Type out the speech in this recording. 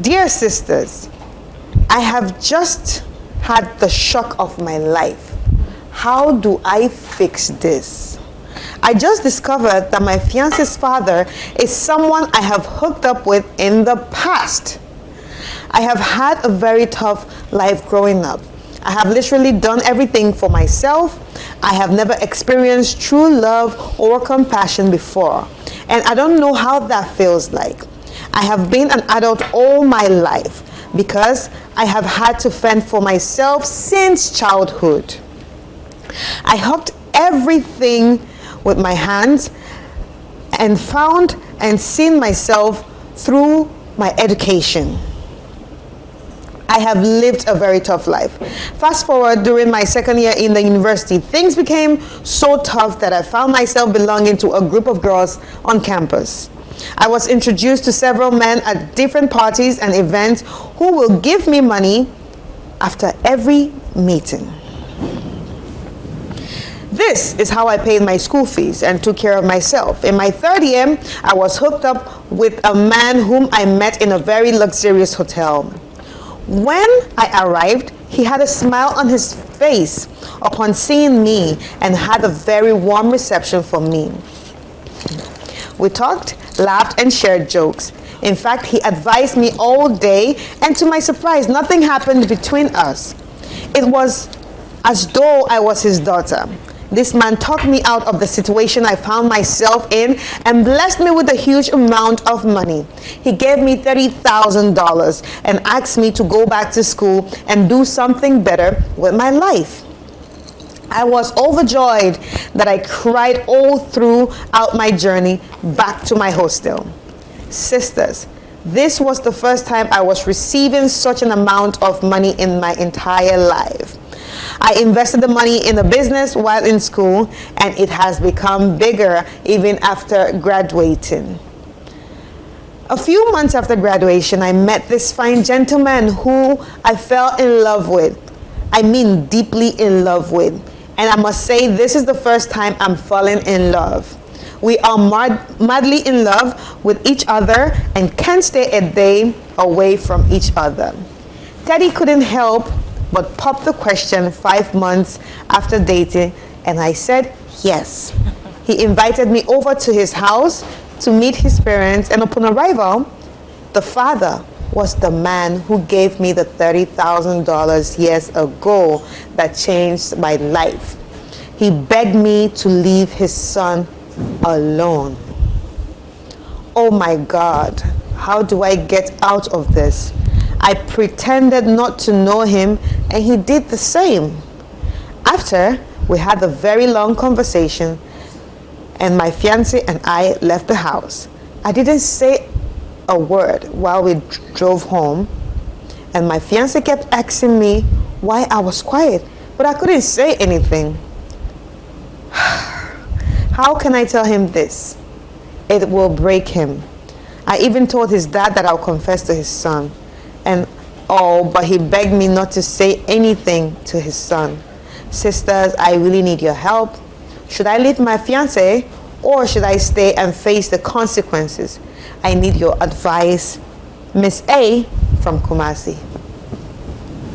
Dear sisters, I have just had the shock of my life. How do I fix this? I just discovered that my fiance's father is someone I have hooked up with in the past. I have had a very tough life growing up. I have literally done everything for myself. I have never experienced true love or compassion before, and I don't know how that feels like. I have been an adult all my life because I have had to fend for myself since childhood. I hooked everything with my hands and found and seen myself through my education. I have lived a very tough life. Fast forward, during my second year in the university, things became so tough that I found myself belonging to a group of girls on campus. I was introduced to several men at different parties and events who will give me money after every meeting. This is how I paid my school fees and took care of myself. In my third year, I was hooked up with a man whom I met in a very luxurious hotel. When I arrived, he had a smile on his face upon seeing me and had a very warm reception for me. We talked, laughed, and shared jokes. In fact, he advised me all day, and to my surprise, nothing happened between us. It was as though I was his daughter. This man talked me out of the situation I found myself in and blessed me with a huge amount of money. He gave me $30,000 and asked me to go back to school and do something better with my life. I was overjoyed that I cried all throughout my journey back to my hostel. Sisters, this was the first time I was receiving such an amount of money in my entire life. I invested the money in a business while in school, and it has become bigger even after graduating. A few months after graduation, I met this fine gentleman who I fell in love with. I mean deeply in love with. And I must say, this is the first time I'm falling in love. We are madly in love with each other and can't stay a day away from each other. Teddy couldn't help but pop the question 5 months after dating, and I said yes. He invited me over to his house to meet his parents, and upon arrival, the father was the man who gave me the $30,000 years ago that changed my life. He begged me to leave his son alone. Oh my God, how do I get out of this? I pretended not to know him, and he did the same. After we had a very long conversation, and my fiancé and I left the house, I didn't say a word while we drove home, and my fiancé kept asking me why I was quiet, but I couldn't say anything. How can I tell him this? It will break him. I even told his dad that I'll confess to his son. And but he begged me not to say anything to his son. Sisters, I really need your help. Should I leave my fiancé, or should I stay and face the consequences? I need your advice. Miss A from Kumasi.